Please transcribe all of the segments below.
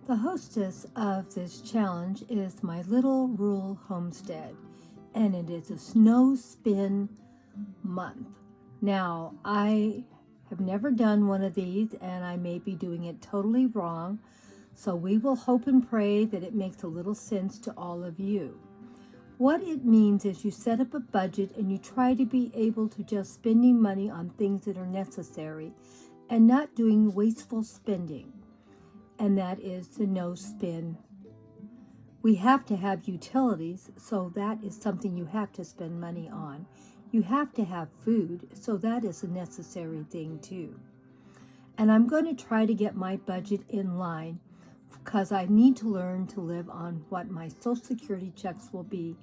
The hostess of this challenge is my Little Rural Homestead, and it is a snow spin month. Now, I have never done one of these, and I may be doing it totally wrong, so we will hope and pray that it makes a little sense to all of you. What it means is you set up a budget and you try to be able to just spending money on things that are necessary and not doing wasteful spending. And that is the no spin. We have to have utilities, so that is something you have to spend money on. You have to have food, so that is a necessary thing too. And I'm going to try to get my budget in line because I need to learn to live on what my Social Security checks will be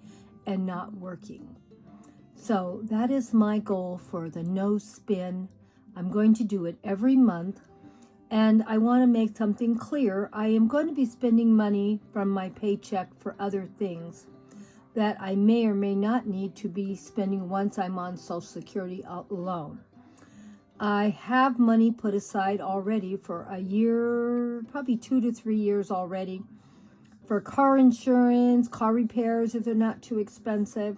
and not working. So that is my goal for the no spin. I'm going to do it every month. And I want to make something clear. I am going to be spending money from my paycheck for other things that I may or may not need to be spending once I'm on Social Security alone. I have money put aside already for a year, probably 2 to 3 years already, for car insurance, car repairs if they're not too expensive.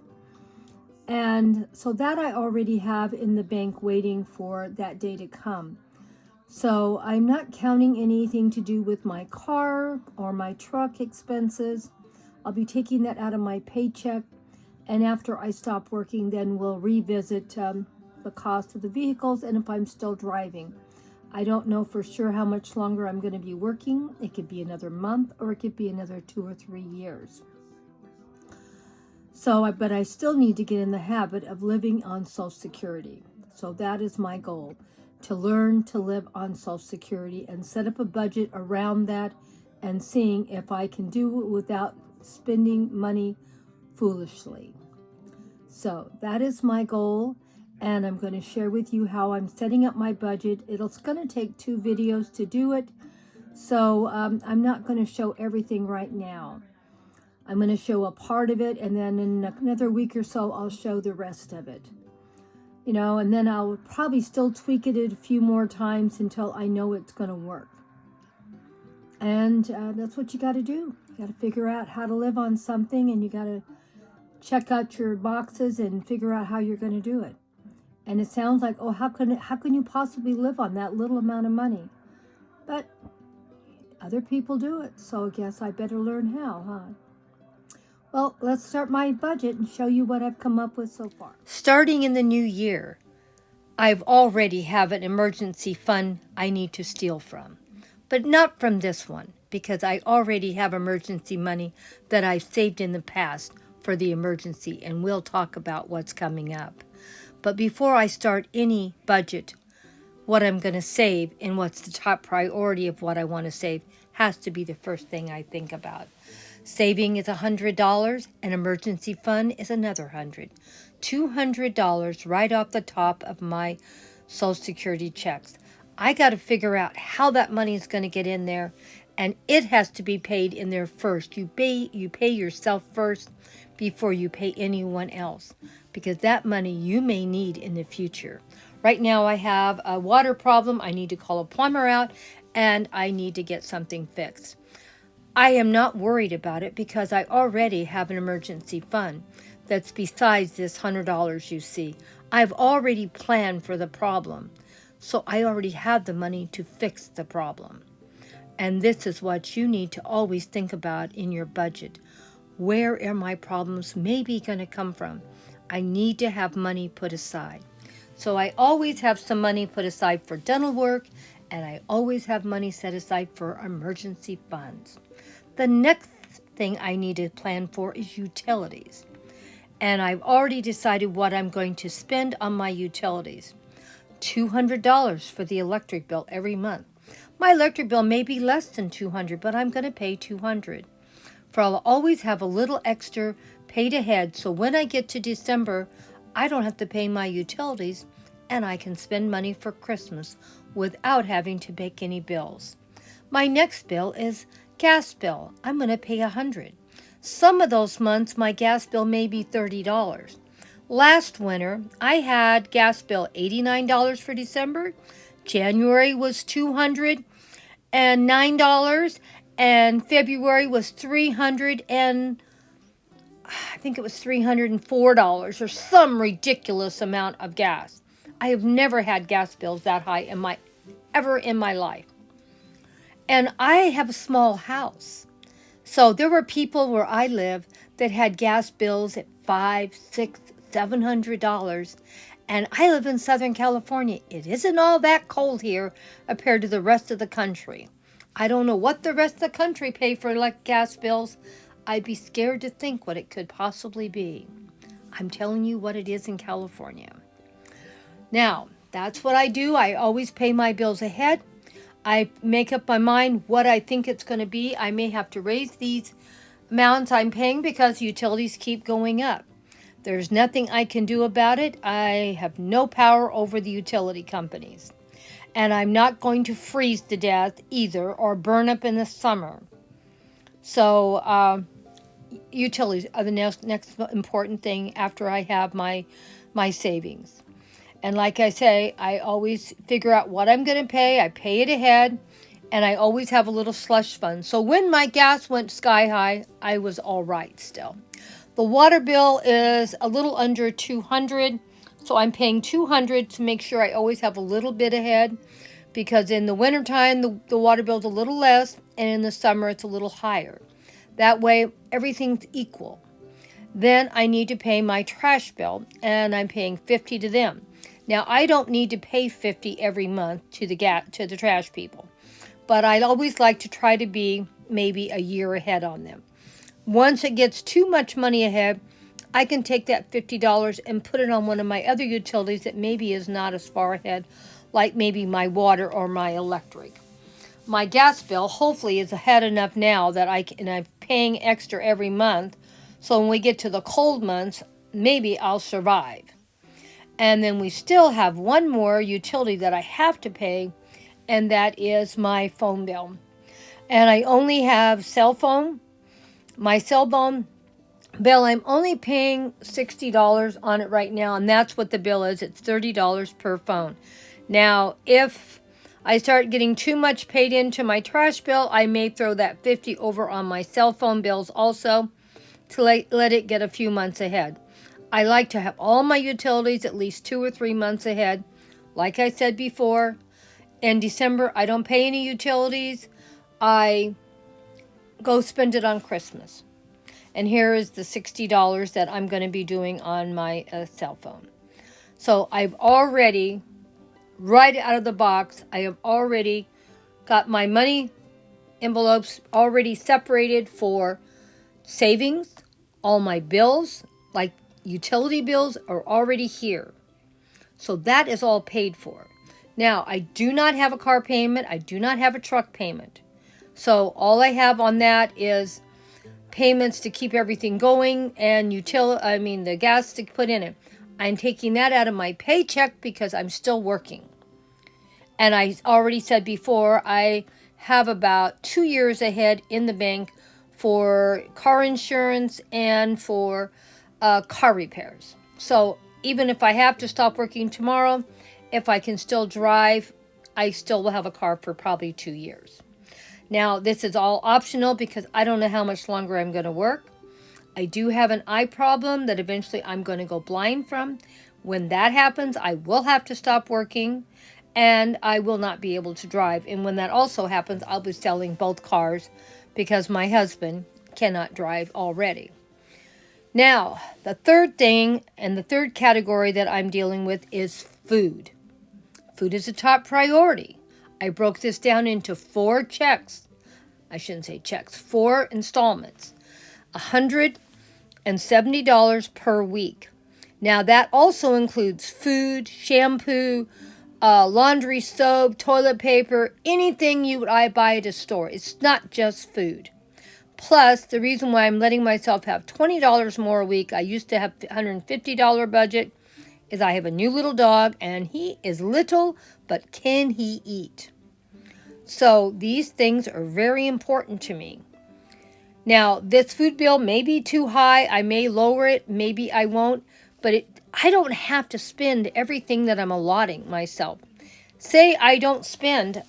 And so that I already have in the bank waiting for that day to come. So I'm not counting anything to do with my car or my truck expenses. I'll be taking that out of my paycheck. And after I stop working, then we'll revisit the cost of the vehicles and if I'm still driving. I don't know for sure how much longer I'm going to be working. It could be another month or it could be another 2 or 3 years. But I still need to get in the habit of living on Social Security. So that is my goal, to learn to live on Social Security and set up a budget around that and seeing if I can do it without spending money foolishly. So that is my goal, and I'm going to share with you how I'm setting up my budget. It's going to take 2 videos to do it, so I'm not going to show everything right now. I'm going to show a part of it, and then in another week or so, I'll show the rest of it. And then I'll probably still tweak it a few more times until I know it's going to work. And that's what you got to do. You got to figure out how to live on something, and you got to check out your boxes and figure out how you're going to do it. And it sounds like, oh, how can you possibly live on that little amount of money? But other people do it, so I guess I better learn how, huh? Well, let's start my budget and show you what I've come up with so far. Starting in the new year, I've already have an emergency fund I need to steal from. But not from this one, because I already have emergency money that I've saved in the past for the emergency, and we'll talk about what's coming up. But before I start any budget, what I'm going to save and what's the top priority of what I want to save has to be the first thing I think about. Saving is $100, an emergency fund is another $100. $200 right off the top of my Social Security checks. I got to figure out how that money is going to get in there, and it has to be paid in there first. You pay yourself first before you pay anyone else, because that money you may need in the future. Right now I have a water problem. I need to call a plumber out, and I need to get something fixed. I am not worried about it because I already have an emergency fund that's besides this $100 you see. I've already planned for the problem, so I already have the money to fix the problem. And this is what you need to always think about in your budget. Where are my problems maybe going to come from? I need to have money put aside. So I always have some money put aside for dental work, and I always have money set aside for emergency funds. The next thing I need to plan for is utilities. And I've already decided what I'm going to spend on my utilities. $200 for the electric bill every month. My electric bill may be less than $200, but I'm going to pay $200. For I'll always have a little extra paid ahead, so when I get to December, I don't have to pay my utilities, and I can spend money for Christmas without having to make any bills. My next bill is gas bill. I'm going to pay $100. Some of those months, my gas bill may be $30. Last winter, I had gas bill $89 for December. January was $209, and February was I think it was $304 or some ridiculous amount of gas. I have never had gas bills that high ever in my life. And I have a small house. So there were people where I live that had gas bills at $500, $600, $700. And I live in Southern California. It isn't all that cold here compared to the rest of the country. I don't know what the rest of the country pay for gas bills. I'd be scared to think what it could possibly be. I'm telling you what it is in California. Now, that's what I do. I always pay my bills ahead. I make up my mind what I think it's going to be. I may have to raise these amounts I'm paying because utilities keep going up. There's nothing I can do about it. I have no power over the utility companies. And I'm not going to freeze to death either or burn up in the summer. So utilities are the next important thing after I have my savings. And like I say, I always figure out what I'm going to pay. I pay it ahead, and I always have a little slush fund. So when my gas went sky high, I was all right still. The water bill is a little under $200, so I'm paying $200 to make sure I always have a little bit ahead, because in the wintertime, the water bill's a little less, and in the summer, it's a little higher. That way, everything's equal. Then I need to pay my trash bill, and I'm paying $50 to them. Now, I don't need to pay $50 every month to the trash people, but I'd always like to try to be maybe a year ahead on them. Once it gets too much money ahead, I can take that $50 and put it on one of my other utilities that maybe is not as far ahead, like maybe my water or my electric. My gas bill hopefully is ahead enough now that I'm paying extra every month, so when we get to the cold months, maybe I'll survive. And then we still have one more utility that I have to pay, and that is my phone bill. And I only have cell phone. My cell phone bill, I'm only paying $60 on it right now, and that's what the bill is. It's $30 per phone. Now, if I start getting too much paid into my trash bill, I may throw that $50 over on my cell phone bills also to let it get a few months ahead. I like to have all my utilities at least 2 or 3 months ahead. Like I said before, in December, I don't pay any utilities. I go spend it on Christmas. And here is the $60 that I'm going to be doing on my cell phone. So I've already, right out of the box, I have already got my money envelopes already separated for savings. All my bills, like utility bills, are already here. So that is all paid for. Now, I do not have a car payment. I do not have a truck payment. So all I have on that is payments to keep everything going and the gas to put in it. I'm taking that out of my paycheck because I'm still working. And I already said before, I have about 2 years ahead in the bank for car insurance and for car repairs. So even if I have to stop working tomorrow, if I can still drive, I still will have a car for probably 2 years. Now, this is all optional because I don't know how much longer I'm going to work. I do have an eye problem that eventually I'm going to go blind from. When that happens, I will have to stop working and I will not be able to drive. And when that also happens, I'll be selling both cars because my husband cannot drive already. Now, the third thing and the third category that I'm dealing with is food. Food is a top priority. I broke this down into 4 checks. I shouldn't say checks, 4 installments. $170 per week. Now, that also includes food, shampoo, laundry soap, toilet paper, anything I buy at a store. It's not just food. Plus, the reason why I'm letting myself have $20 more a week, I used to have $150 budget, is I have a new little dog, and he is little, but can he eat? So these things are very important to me. Now, this food bill may be too high. I may lower it. Maybe I won't. But I don't have to spend everything that I'm allotting myself. Say I don't spend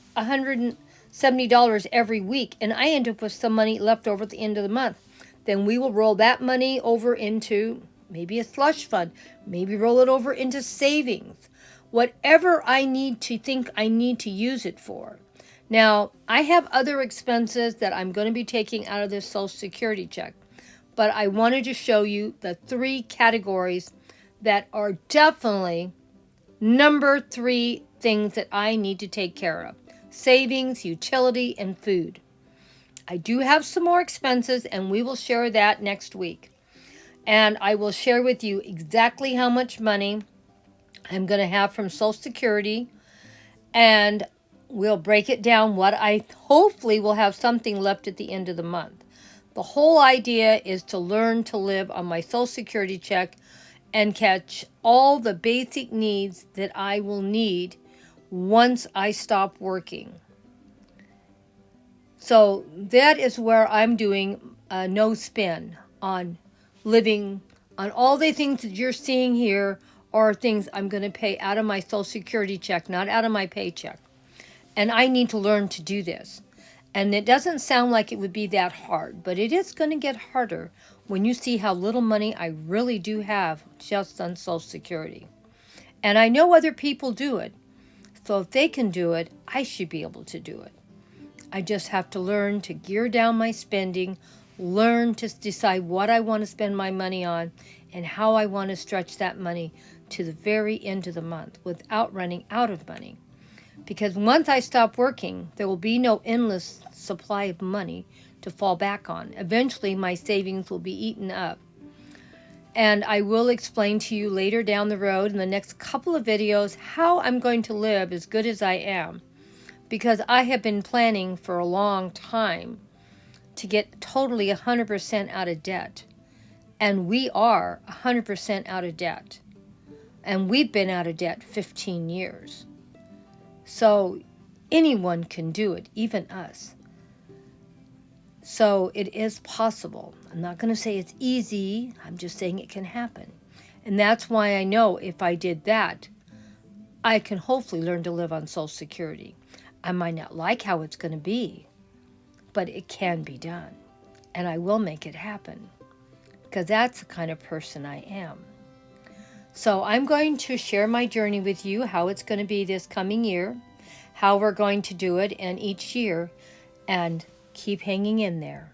$70 every week, and I end up with some money left over at the end of the month, then we will roll that money over into maybe a slush fund, maybe roll it over into savings, whatever I need to think I need to use it for. Now, I have other expenses that I'm going to be taking out of this Social Security check, but I wanted to show you the 3 categories that are definitely number 3 things that I need to take care of: savings, utility, and food. I do have some more expenses, and we will share that next week. And I will share with you exactly how much money I'm going to have from Social Security, and we'll break it down what I hopefully will have something left at the end of the month. The whole idea is to learn to live on my Social Security check and catch all the basic needs that I will need once I stop working. So that is where I'm doing a no spin on living on. All the things that you're seeing here are things I'm going to pay out of my Social Security check, not out of my paycheck. And I need to learn to do this. And it doesn't sound like it would be that hard, but it is going to get harder when you see how little money I really do have just on Social Security. And I know other people do it. So if they can do it, I should be able to do it. I just have to learn to gear down my spending, learn to decide what I want to spend my money on, and how I want to stretch that money to the very end of the month without running out of money. Because once I stop working, there will be no endless supply of money to fall back on. Eventually, my savings will be eaten up. And I will explain to you later down the road in the next couple of videos how I'm going to live as good as I am. Because I have been planning for a long time to get totally 100% out of debt. And we are 100% out of debt. And we've been out of debt 15 years. So anyone can do it, even us. So it is possible. I'm not going to say it's easy. I'm just saying it can happen. And that's why I know if I did that, I can hopefully learn to live on Social Security. I might not like how it's going to be, but it can be done. And I will make it happen. Because that's the kind of person I am. So I'm going to share my journey with you, how it's going to be this coming year, how we're going to do it, and each year, and keep hanging in there.